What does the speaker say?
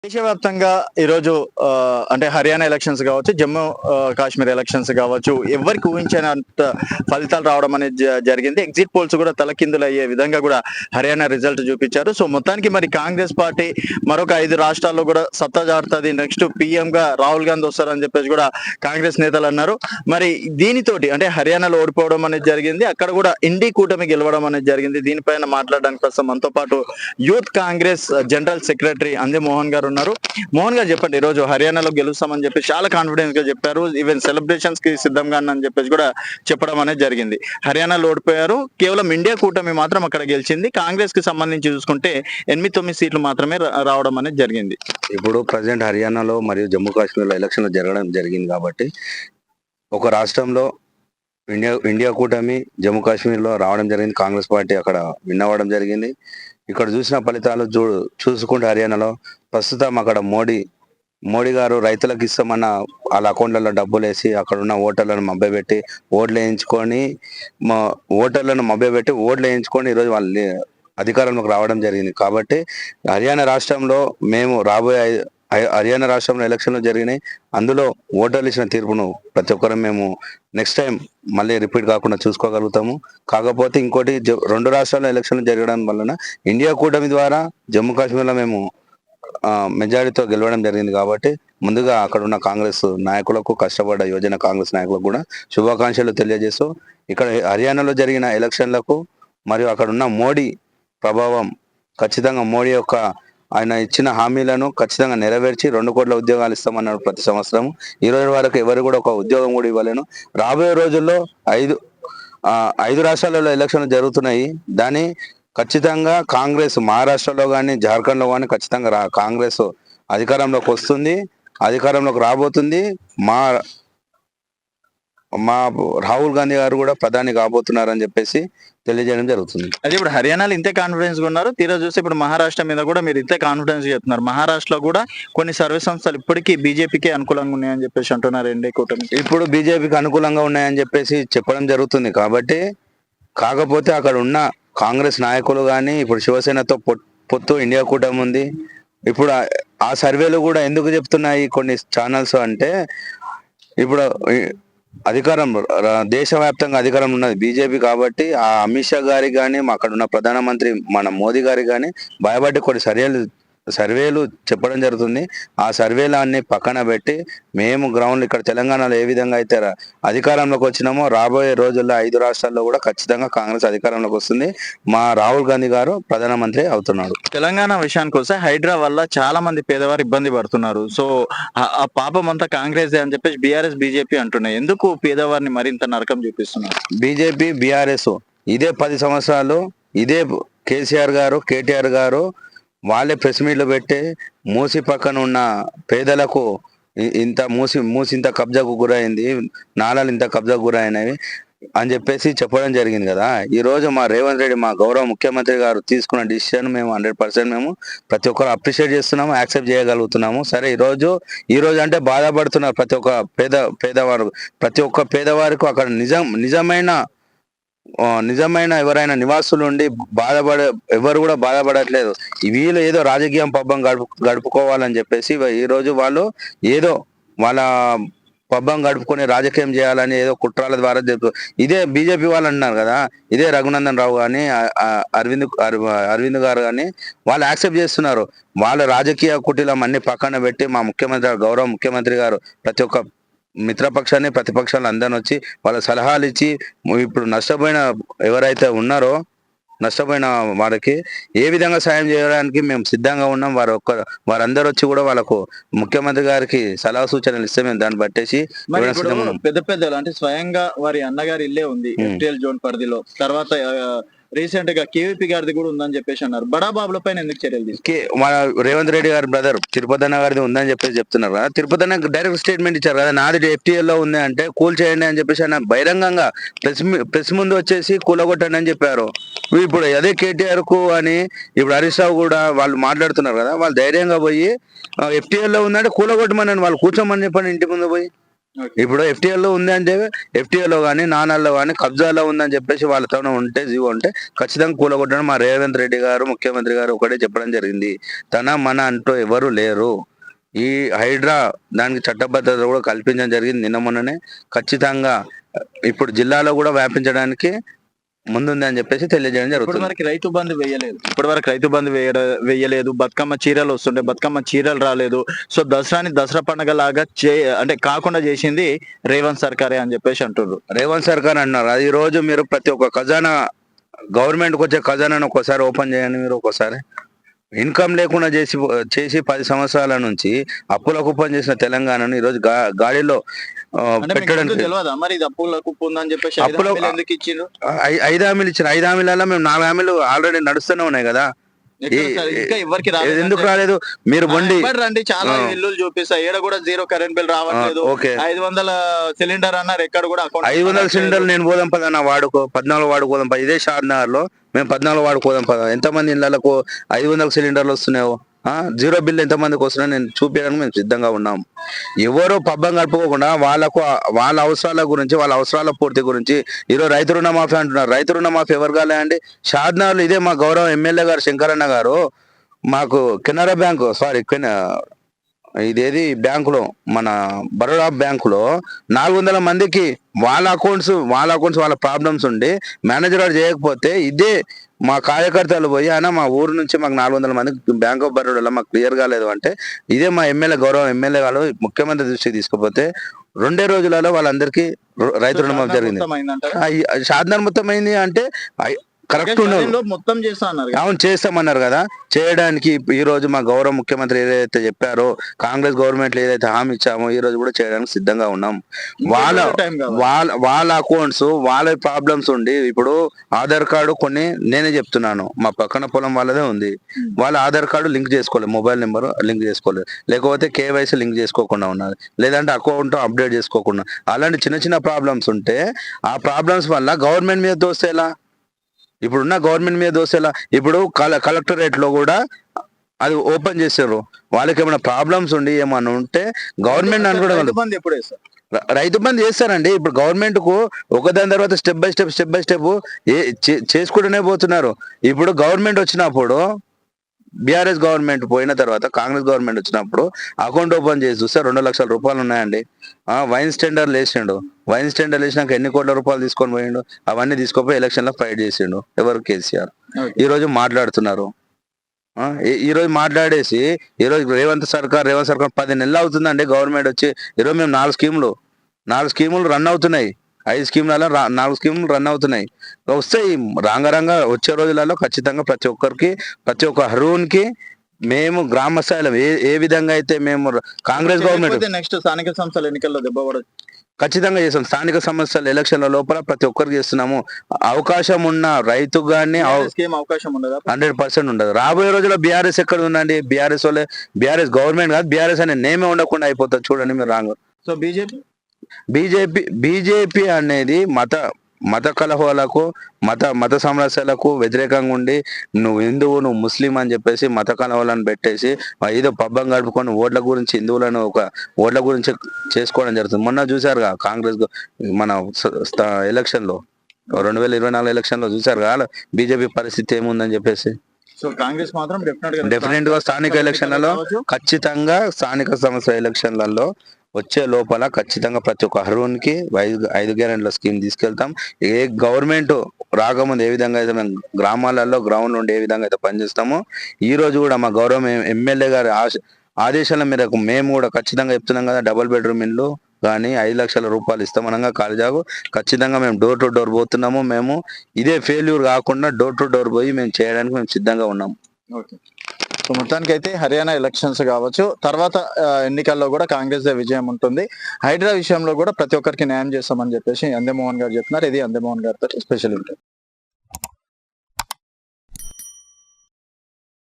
దేశవ్యాప్తంగా ఈరోజు అంటే హర్యానా ఎలక్షన్స్ కావచ్చు, జమ్మూ కాశ్మీర్ ఎలక్షన్స్ కావచ్చు, ఎవరికి ఊహించినంత ఫలితాలు రావడం అనేది జరిగింది. ఎగ్జిట్ పోల్స్ కూడా తలకిందులయ్యే విధంగా కూడా హర్యానా రిజల్ట్ చూపించారు. సో మొత్తానికి మరి కాంగ్రెస్ పార్టీ మరొక 5 రాష్ట్రాల్లో కూడా సత్తా చాటుతుంది. నెక్స్ట్ పీఎం గా రాహుల్ గాంధీ వస్తారని చెప్పేసి కూడా కాంగ్రెస్ నేతలు అన్నారు. మరి దీనితోటి అంటే హర్యానాలో ఓడిపోవడం అనేది జరిగింది. అక్కడ కూడా ఇండి కూటమి గెలవడం అనేది జరిగింది. దీనిపైన మాట్లాడడానికి కోసం మనతో పాటు యూత్ కాంగ్రెస్ జనరల్ సెక్రటరీ అందే మోహన్ గారు ఉన్నారు. మోహన్ గారు చెప్పండి, ఈ రోజు హర్యానాలో గెలుస్తామని చెప్పి చాలా కాన్ఫిడెన్స్ గా చెప్పారు. ఈవెన్ సెలబ్రేషన్స్ కి సిద్ధంగా అని చెప్పేసి కూడా చెప్పడం అనేది జరిగింది. హర్యానాలో ఓడిపోయారు. కేవలం ఇండియా కూటమి మాత్రం అక్కడ గెలిచింది. కాంగ్రెస్ కి సంబంధించి చూసుకుంటే 8-9 సీట్లు మాత్రమే రావడం అనేది జరిగింది. ఇప్పుడు ప్రజెంట్ హర్యానాలో మరియు జమ్మూ కాశ్మీర్లో ఎలక్షన్లు జరగడం జరిగింది కాబట్టి ఒక రాష్ట్రంలో ఇండియా కూటమి జమ్మూ కాశ్మీర్లో రావడం జరిగింది. కాంగ్రెస్ పార్టీ అక్కడ విన్ అవ్వడం జరిగింది. ఇక్కడ చూసిన ఫలితాలు చూసుకుంటే హర్యానాలో ప్రస్తుతం అక్కడ మోడీ గారు రైతులకు ఇస్తామన్న వాళ్ళ అకౌంట్లలో డబ్బులు వేసి అక్కడ ఉన్న ఓటర్లను మభ్యపెట్టి ఓట్లు వేయించుకొని ఈరోజు వాళ్ళు అధికారంలోకి రావడం జరిగింది. కాబట్టి హర్యానా రాష్ట్రంలో మేము హర్యానా రాష్ట్రంలో ఎలక్షన్లు జరిగినాయి. అందులో ఓటర్లు ఇచ్చిన తీర్పును ప్రతి ఒక్కరూ మేము నెక్స్ట్ టైం మళ్ళీ రిపీట్ కాకుండా చూసుకోగలుగుతాము. కాకపోతే ఇంకోటి 2 రాష్ట్రాల్లో ఎలక్షన్లు జరగడం వలన ఇండియా కూటమి ద్వారా జమ్మూ కాశ్మీర్లో మేము మెజారిటీతో గెలవడం జరిగింది. కాబట్టి ముందుగా అక్కడ ఉన్న కాంగ్రెస్ నాయకులకు, కష్టపడ్డ యువజన కాంగ్రెస్ నాయకులకు కూడా శుభాకాంక్షలు తెలియజేస్తూ ఇక్కడ హర్యానాలో జరిగిన ఎలక్షన్లకు మరియు అక్కడ ఉన్న మోడీ ప్రభావం ఖచ్చితంగా మోడీ యొక్క ఆయన ఇచ్చిన హామీలను ఖచ్చితంగా నెరవేర్చి 2 కోట్ల ఉద్యోగాలు ఇస్తామన్నారు ప్రతి సంవత్సరం. ఈ రోజు వరకు ఎవరు కూడా ఒక ఉద్యోగం కూడా ఇవ్వలేను. రాబోయే రోజుల్లో 5 రాష్ట్రాలలో ఎలక్షన్లు జరుగుతున్నాయి. దాని ఖచ్చితంగా కాంగ్రెస్ మహారాష్ట్రలో కానీ జార్ఖండ్లో కానీ ఖచ్చితంగా కాంగ్రెస్ అధికారంలోకి వస్తుంది, అధికారంలోకి రాబోతుంది. మా మా రాహుల్ గాంధీ గారు కూడా ప్రధాని కాబోతున్నారని చెప్పేసి తెలియజేయడం జరుగుతుంది. అదే ఇప్పుడు హర్యానాలో ఇంతే కాన్ఫిడెన్స్ గా ఉన్నారు. తీరా చూస్తే ఇప్పుడు మహారాష్ట్ర మీద కూడా మీరు ఇంతే కాన్ఫిడెన్స్ చెప్తున్నారు. మహారాష్ట్రలో కూడా కొన్ని సర్వే సంస్థలు ఇప్పటికీ బీజేపీకి అనుకూలంగా ఉన్నాయని చెప్పేసి అంటున్నారు. ఎన్డీఏ కూటమి ఇప్పుడు బీజేపీకి అనుకూలంగా ఉన్నాయని చెప్పేసి చెప్పడం జరుగుతుంది. కాబట్టి కాకపోతే అక్కడ ఉన్న కాంగ్రెస్ నాయకులు కానీ ఇప్పుడు శివసేనతో పొత్తు ఇండియా కూటమి ఉంది. ఇప్పుడు ఆ సర్వేలు కూడా ఎందుకు చెప్తున్నాయి కొన్ని ఛానల్స్ అంటే ఇప్పుడు అధికారం దేశవ్యాప్తంగా అధికారం ఉన్నది బీజేపీ. కాబట్టి ఆ అమిత్ షా గారికి కానీ అక్కడ ఉన్న ప్రధానమంత్రి మన మోదీ గారికి కానీ భయపడి కొన్ని సర్వేలు చెప్పడం జరుగుతుంది. ఆ సర్వేలన్నీ పక్కన పెట్టి మేము గ్రౌండ్ ఇక్కడ తెలంగాణలో ఏ విధంగా అయితే అధికారంలోకి వచ్చినామో రాబోయే రోజుల్లో 5 రాష్ట్రాల్లో కూడా ఖచ్చితంగా కాంగ్రెస్ అధికారంలోకి వస్తుంది. మా రాహుల్ గాంధీ గారు ప్రధానమంత్రి అవుతున్నాడు. తెలంగాణ విషయానికి వస్తే హైడ్రా వల్ల చాలా మంది పేదవారు ఇబ్బంది పడుతున్నారు. సో ఆ పాపం అంతా కాంగ్రెస్ అని చెప్పేసి బీఆర్ఎస్ బీజేపీ అంటున్నాయి. ఎందుకు పేదవారిని మరింత నరకం చూపిస్తున్నారు? బీజేపీ బీఆర్ఎస్ ఇదే 10 సంవత్సరాలు ఇదే కేసీఆర్ గారు కేటీఆర్ గారు వాళ్ళే ప్రెస్ మీట్లు పెట్టి మూసి పక్కన ఉన్న పేదలకు ఇంత మూసి ఇంత కబ్జాకు గురైంది, నాలాలు ఇంత కబ్జాకు గురైనవి అని చెప్పేసి చెప్పడం జరిగింది కదా. ఈ రోజు మా రేవంత్ రెడ్డి మా గౌరవ ముఖ్యమంత్రి గారు తీసుకున్న డిసిషన్ మేము 100% మేము ప్రతి ఒక్కరు అప్రిషియేట్ చేస్తున్నాము, యాక్సెప్ట్ చేయగలుగుతున్నాము. సరే ఈ రోజు అంటే బాధపడుతున్నారు ప్రతి ఒక్క పేదవారికి అక్కడ నిజమైన ఎవరైనా నివాసులు ఉండి ఎవరు కూడా బాధపడట్లేదు. వీళ్ళు ఏదో రాజకీయం పబ్బం గడుపుకోవాలని చెప్పేసి ఈ రోజు వాళ్ళు ఏదో వాళ్ళ పబ్బం గడుపుకొని రాజకీయం చేయాలని ఏదో కుట్రాల ద్వారా ఇదే బీజేపీ వాళ్ళు అంటున్నారు కదా, ఇదే రఘునందన్ రావు కానీ అరవింద్ గారు కానీ వాళ్ళు యాక్సెప్ట్ చేస్తున్నారు. వాళ్ళ రాజకీయ కుటీలం అన్ని పక్కన పెట్టి మా గౌరవ ముఖ్యమంత్రి గారు ప్రతి ఒక్క మిత్రపక్షాన్ని ప్రతిపక్షాలు అందరిని వచ్చి వాళ్ళ సలహాలు ఇచ్చి ఇప్పుడు ఎవరైతే ఉన్నారో నష్టపోయిన వారికి ఏ విధంగా సాయం చేయడానికి మేము సిద్ధంగా ఉన్నాం. వారందరూ వచ్చి కూడా వాళ్ళకు ముఖ్యమంత్రి గారికి సలహా సూచనలు ఇస్తే మేము దాన్ని బట్టేసి పెద్దలు అంటే స్వయంగా వారి అన్నగారి ఇల్లే ఉంది ఎఫ్టీఎల్ జోన్ పరిధిలో. తర్వాత రీసెంట్ గా కేవీపీ గారిది కూడా ఉందని చెప్పేసి అన్నారు. బడాబాబుల పైన ఎందుకు చర్యలు మన రేవంత్ రెడ్డి గారి బ్రదర్ తిరుపతి అన్న గారిది ఉందని చెప్పేసి చెప్తున్నారు కదా. తిరుపతి అన్న డైరెక్ట్ స్టేట్మెంట్ ఇచ్చారు కదా, నాది ఎఫ్టీఎల్ లో ఉంది అంటే కూల్ చేయండి అని చెప్పేసి ఆయన బహిరంగంగా ప్రెస్ ముందు వచ్చేసి కూలగొట్టండి అని చెప్పారు. ఇప్పుడు అదే కేటీఆర్ కు అని ఇప్పుడు హరీష్ రావు కూడా వాళ్ళు మాట్లాడుతున్నారు కదా, వాళ్ళు ధైర్యంగా పోయి ఎఫ్టీఎల్ లో ఉందంటే కూలగొట్టమని వాళ్ళు కూర్చోమని చెప్పండి ఇంటి ముందు పోయి. ఇప్పుడు FTL లో ఉంది అంటే FTL లో కానీ నానాల్లో కానీ కబ్జాలో ఉందని చెప్పేసి వాళ్ళ తన ఉంటే జీవో ఉంటే ఖచ్చితంగా కూలగొట్టడం మా రేవంత్ రెడ్డి గారు ముఖ్యమంత్రి గారు ఒకటే చెప్పడం జరిగింది. తన మన అంటూ ఎవరు లేరు. ఈ హైడ్రా దానికి చట్టబద్ధత కూడా కల్పించడం జరిగింది నిన్న మొన్ననే. ఖచ్చితంగా ఇప్పుడు జిల్లాలో కూడా వ్యాపించడానికి ముందుంది అని చెప్పేసి తెలియజేయడం ఇప్పటి జరుగుతుంది. వరకు రైతు బంధు వేయలేదు, ఇప్పటి వరకు రైతు బంధు వేయలేదు. బతుకమ్మ చీరలు వస్తుండే, బతుకమ్మ చీరలు రాలేదు. సో దసరాని దసరా పండుగ లాగా అంటే కాకుండా చేసింది రేవంత్ సర్కారే అని చెప్పేసి అంటున్నారు. రేవంత్ సర్కార్ అన్నారు అది. ఈ రోజు మీరు ప్రతి ఒక్క ఖజానా గవర్నమెంట్కి వచ్చే ఖజానాను ఒకసారి ఓపెన్ చేయండి. మీరు ఒకసారి ఇన్కమ్ లేకుండా చేసి 10 సంవత్సరాల నుంచి అప్పులకు ఓపెన్ చేసిన తెలంగాణను ఈ రోజు గాడిలో అంటే మీకు పెట్టడానికి ముందు తెలియదా మరి ఇది అప్పుల కుప్పు ఉందని చెప్పేసి? అప్పులో- 5 హామీలు ఎందుకు ఇచ్చిండ్రు? 5 హామీలు ఇచ్చిన 5 హామీలలో మేము 4 హామీలు ఆల్రెడీ నడుస్తూనే ఉన్నాయి కదా. ఎక్కడ సార్? ఇంకా ఎవరికి రాలేదు ఎందుకు అంటే? రాలేదు? మీరు బండి ఎవరు రండి, చాలా ఇల్లులు చూపిస్తా, ఏడ కూడా 0 కరెంట్ బిల్ రావట్లేదు. ఓకే 500 సిలిండర్ అన్నారు, ఎక్కడ కూడా అకౌంట్ 500 సిలిండర్లు నేను పోదాం పద నా వాడుకో 14 వాడుకోదాం పద. ఇదే షాద్నగర్ లో మేము 14 వాడుకోదాం పద. ఎంతమంది ఇళ్లకు 500 సిలిండర్లు వస్తున్నాయో, 0 బిల్ ఎంతమందికి వస్తున్నాయో నేను చూపించడానికి మేము సిద్ధంగా ఉన్నాం. ఎవరో పబ్బం గడుపుకోకుండా వాళ్ళ అవసరాల గురించి, వాళ్ళ అవసరాల పూర్తి గురించి ఈరోజు రైతు రుణమాఫీ అంటున్నారు. రైతు రుణమాఫీ ఎవరు కాలే అండి? షాద్నగర్లో ఇదే మా గౌరవ ఎమ్మెల్యే గారు శంకరన్న గారు మాకు కెనరా బ్యాంకు ఇదేది బ్యాంకులో మన బరోడా బ్యాంకులో 400 మందికి వాళ్ళ అకౌంట్స్ వాళ్ళ ప్రాబ్లమ్స్ ఉండి మేనేజర్ గారు చేయకపోతే ఇదే మా కార్యకర్తలు పోయి అయినా మా ఊరు నుంచి మాకు 400 మందికి బ్యాంక్ ఆఫ్ బరోడాలో మాకు క్లియర్ కాలేదు అంటే ఇదే మా గౌరవ ఎమ్మెల్యే గారు ముఖ్యమంత్రి దృష్టికి తీసుకుపోతే 2 రోజులలో వాళ్ళందరికీ రైతు రుణమాఫీ జరిగింది. షాద్నగర్ మొత్తం అయింది అంటే కరెక్ట్ మొత్తం చేస్తా అన్నారు. అవును చేస్తామన్నారు కదా. చేయడానికి ఈ రోజు మా గౌరవ ముఖ్యమంత్రి ఏదైతే చెప్పారో, కాంగ్రెస్ గవర్నమెంట్ లో ఏదైతే హామీ ఇచ్చామో ఈ రోజు కూడా చేయడానికి సిద్ధంగా ఉన్నాం. వాళ్ళ అకౌంట్స్ వాళ్ళ ప్రాబ్లమ్స్ ఉండి ఇప్పుడు ఆధార్ కార్డు కొన్ని నేనే చెప్తున్నాను, మా పక్కన పొలం వాళ్ళదే ఉంది. వాళ్ళ ఆధార్ కార్డు లింక్ చేసుకోలేదు, మొబైల్ నెంబర్ లింక్ చేసుకోలేదు, లేకపోతే KYC లింక్ చేసుకోకుండా ఉన్నది, లేదంటే అకౌంట్ అప్డేట్ చేసుకోకుండా, అలాంటి చిన్న చిన్న ప్రాబ్లమ్స్ ఉంటే ఆ ప్రాబ్లమ్స్ వల్ల గవర్నమెంట్ మీద దోస్తే ఎలా? ఇప్పుడున్న గవర్నమెంట్ మీద దోసేలా? ఇప్పుడు కలెక్టరేట్ లో కూడా అది ఓపెన్ చేశారు. వాళ్ళకి ఏమైనా ప్రాబ్లమ్స్ ఉండి ఏమైనా ఉంటే గవర్నమెంట్ అనుకోవడం. రైతు బంధు చేస్తారండి. ఇప్పుడు గవర్నమెంట్ కు ఒకదాని తర్వాత స్టెప్ బై స్టెప్ చేసుకుంటూనే పోతున్నారు. ఇప్పుడు గవర్నమెంట్ వచ్చినప్పుడు బీఆర్ఎస్ గవర్నమెంట్ పోయిన తర్వాత కాంగ్రెస్ గవర్నమెంట్ వచ్చినప్పుడు అకౌంట్ ఓపెన్ చేసి చూస్తే 2 లక్షల రూపాయలు ఉన్నాయండి. వైన్ స్టెండర్ వేసిండు. వైన్ స్టెండర్ వేసినాక ఎన్ని కోట్ల రూపాయలు తీసుకొని పోయిండు? అవన్నీ తీసుకుపోయి ఎలక్షన్ లో ఫైట్ చేసిండు. ఎవరు? కేసీఆర్. ఈ రోజు మాట్లాడుతున్నారు. ఈ రోజు మాట్లాడేసి ఈ రోజు రేవంత్ సర్కార్ 10 నెలలు అవుతుందండి గవర్నమెంట్ వచ్చి. ఈరోజు మేము 4 స్కీములు రన్ అవుతున్నాయి. 5 స్కీములలో 4 స్కీములు రన్ అవుతున్నాయి. వస్తాయి రాంగరంగా వచ్చే రోజులలో ఖచ్చితంగా ప్రతి ఒక్క అర్హునికి మేము గ్రామ స్థాయిలో ఏ విధంగా అయితే మేము కాంగ్రెస్ గవర్నమెంట్ నెక్స్ట్ స్థానిక సంస్థల ఎన్నికల్లో దెబ్బపడదు ఖచ్చితంగా చేస్తాం. స్థానిక సంస్థల ఎలక్షన్ల లోపల ప్రతి ఒక్కరికి చేస్తున్నాము. అవకాశం ఉన్న రైతు గాని అవకాశం ఉండదు, 100% ఉండదు. రాబోయే రోజుల్లో బీఆర్ఎస్ ఎక్కడ ఉందండి? బీఆర్ఎస్ గవర్నమెంట్ కాదు, బీఆర్ఎస్ అనే నేమే ఉండకుండా అయిపోతుంది. చూడండి మీరు రాంగ్. సో బీజేపీ అనేది మత కలహాలకు మత సమస్యలకు వ్యతిరేకంగా ఉండి నువ్వు హిందువు నువ్వు ముస్లిం అని చెప్పేసి మత కలహాలను పెట్టేసి ఏదో పబ్బం గడుపుకొని హిందువులను ఓట్ల గురించి చేసుకోవడం జరుగుతుంది. మొన్న చూసారుగా కాంగ్రెస్ మన ఎలక్షన్ లో 2024 ఎలక్షన్ లో చూసారుగా బీజేపీ పరిస్థితి ఏముందని చెప్పేసి. సో కాంగ్రెస్ మాత్రం డెఫినెట్ గా స్థానిక ఎలక్షన్లలో ఖచ్చితంగా స్థానిక సంస్థల ఎలక్షన్లలో వచ్చే లోపల ఖచ్చితంగా ప్రతి ఒక్క అర్హునికి 5 గ్యారెంటీల స్కీమ్ తీసుకెళ్తాం. ఏ గవర్నమెంట్ రాకముందు ఏ విధంగా అయితే మేము గ్రామాలలో గ్రౌండ్ నుండి ఏ విధంగా అయితే పనిచేస్తామో ఈ రోజు కూడా మా గౌరవ ఎమ్మెల్యే గారి ఆదేశాల మేరకు మేము కూడా ఖచ్చితంగా చెప్తున్నాం కదా. డబుల్ బెడ్రూమ్ ఇల్లు కానీ 5 లక్షల రూపాయలు ఇస్తామనగా కాలేజాకు ఖచ్చితంగా మేము డోర్ టు డోర్ పోతున్నాము. మేము ఇదే ఫెయిల్యూర్ కాకుండా డోర్ టు డోర్ పోయి మేము చేయడానికి మేము సిద్ధంగా ఉన్నాము. ఓకే. సో మొత్తానికి అయితే హర్యానా ఎలక్షన్స్ కావచ్చు, తర్వాత ఎన్నికల్లో కూడా కాంగ్రెస్ విజయం ఉంటుంది. హైడ్రా విషయంలో కూడా ప్రతి ఒక్కరికి న్యాయం చేస్తామని చెప్పేసి అందెమోహన్ గారు చెప్తున్నారు. ఇది అందెమోహన్ గారితో స్పెషల్ ఇంటర్వ్యూ.